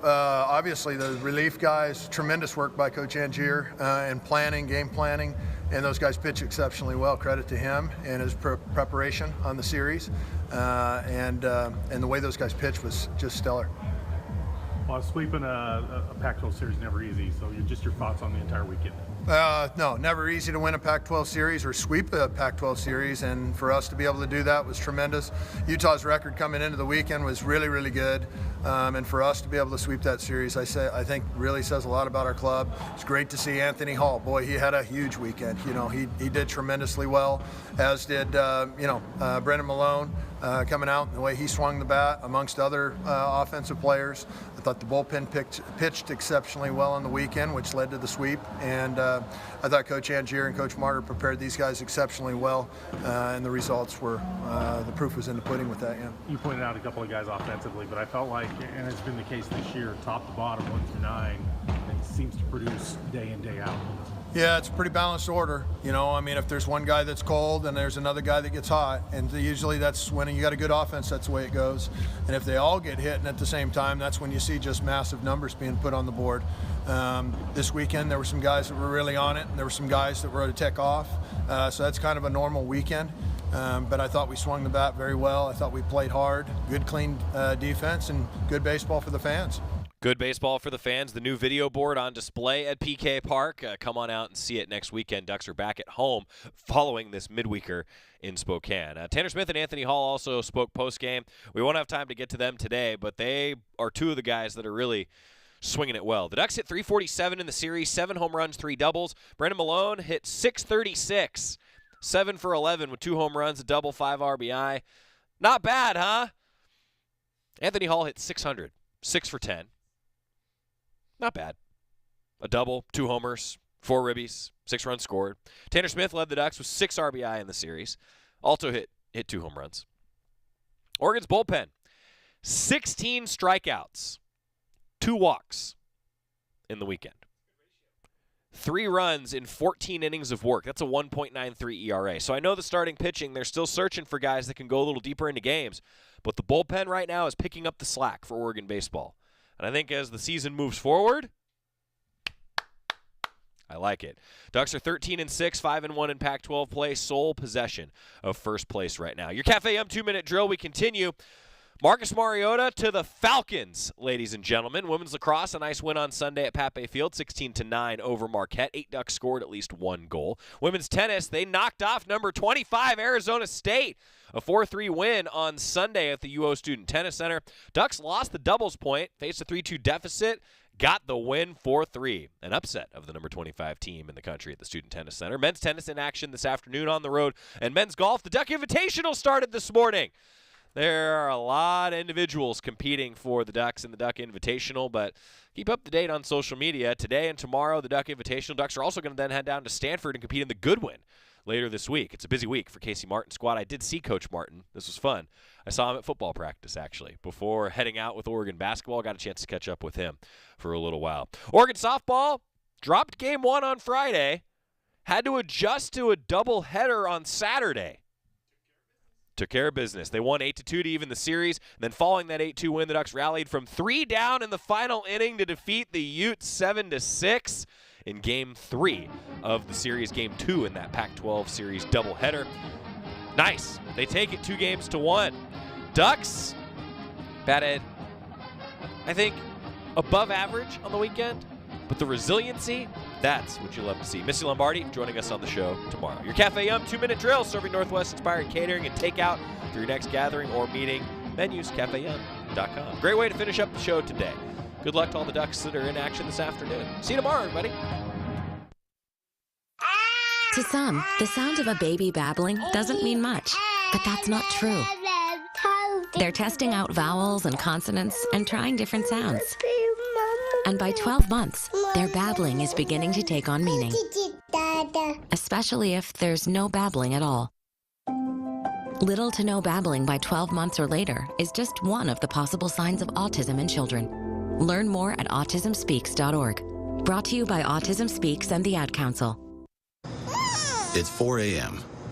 obviously the relief guys, tremendous work by Coach Angier in planning, game planning, and those guys pitch exceptionally well. Credit to him and his preparation on the series, and the way those guys pitched was just stellar. Well, sweeping a Pac-12 series is never easy, so just your thoughts on the entire weekend. No, never easy to win a Pac-12 series or sweep a Pac-12 series, and for us to be able to do that was tremendous. Utah's record coming into the weekend was really, really good, and for us to be able to sweep that series, I think really says a lot about our club. It's great to see Anthony Hall. Boy, he had a huge weekend. He did tremendously well, as did Brendan Malone coming out and the way he swung the bat amongst other offensive players. I thought the bullpen pitched exceptionally well on the weekend, which led to the sweep, and I thought Coach Angier and Coach Martyr prepared these guys exceptionally well, and the results were, the proof was in the pudding with that, yeah. You pointed out a couple of guys offensively, but I felt like, and it's been the case this year, top to bottom, 1 through 9, it seems to produce day in, day out. Yeah, it's a pretty balanced order. You know, I mean, if there's one guy that's cold and there's another guy that gets hot, and usually that's when you got a good offense, that's the way it goes. And if they all get hit and at the same time, that's when you see just massive numbers being put on the board. This weekend, there were some guys that were really on it, and there were some guys that were to take off. So that's kind of a normal weekend. But I thought we swung the bat very well. I thought we played hard, good, clean defense, and good baseball for the fans. Good baseball for the fans. The new video board on display at PK Park. Come on out and see it next weekend. Ducks are back at home following this midweeker in Spokane. Tanner Smith and Anthony Hall also spoke postgame. We won't have time to get to them today, but they are two of the guys that are really swinging it well. The Ducks hit .347 in the series, 7 home runs, 3 doubles. Brendan Malone hit .636, 7 for 11 with 2 home runs, a double, 5 RBI. Not bad, huh? Anthony Hall hit .600, 6 for 10. Not bad. A double, 2 homers, 4 ribbies, 6 runs scored. Tanner Smith led the Ducks with 6 RBI in the series. Also hit 2 home runs. Oregon's bullpen, 16 strikeouts, 2 walks in the weekend. 3 runs in 14 innings of work. That's a 1.93 ERA. So I know the starting pitching, they're still searching for guys that can go a little deeper into games. But the bullpen right now is picking up the slack for Oregon baseball. And I think as the season moves forward, I like it. Ducks are 13-6, 5-1 in Pac-12 play, sole possession of first place right now. Your Cafe 2-minute drill, we continue. Marcus Mariota to the Falcons, ladies and gentlemen. Women's lacrosse, a nice win on Sunday at Pape Field, 16-9 over Marquette. 8 Ducks scored at least 1 goal. Women's tennis, they knocked off number 25, Arizona State. A 4-3 win on Sunday at the UO Student Tennis Center. Ducks lost the doubles point, faced a 3-2 deficit, got the win 4-3. An upset of the number 25 team in the country at the Student Tennis Center. Men's tennis in action this afternoon on the road. And men's golf, the Duck Invitational started this morning. There are a lot of individuals competing for the Ducks in the Duck Invitational, but keep up to date on social media. Today and tomorrow, the Duck Invitational. Ducks are also going to then head down to Stanford and compete in the Goodwin later this week. It's a busy week for Casey Martin's squad. I did see Coach Martin. This was fun. I saw him at football practice, actually, before heading out with Oregon basketball. Got a chance to catch up with him for a little while. Oregon softball dropped game 1 on Friday. Had to adjust to a doubleheader on Saturday. Took care of business. They won 8-2 to even the series. And then following that 8-2 win, the Ducks rallied from 3 down in the final inning to defeat the Utes 7-6 in Game 3 of the series, Game 2 in that Pac-12 series doubleheader. Nice. They take it 2-1. Ducks batted, I think, above average on the weekend. But the resiliency, that's what you love to see. Missy Lombardi joining us on the show tomorrow. Your Cafe 2-minute drill, serving Northwest-inspired catering and takeout for your next gathering or meeting. Menus, cafeyum.com. Great way to finish up the show today. Good luck to all the Ducks that are in action this afternoon. See you tomorrow, everybody. To some, the sound of a baby babbling doesn't mean much, but that's not true. They're testing out vowels and consonants and trying different sounds. And by 12 months, their babbling is beginning to take on meaning. Especially if there's no babbling at all. Little to no babbling by 12 months or later is just one of the possible signs of autism in children. Learn more at autismspeaks.org. Brought to you by Autism Speaks and the Ad Council. It's 4 a.m.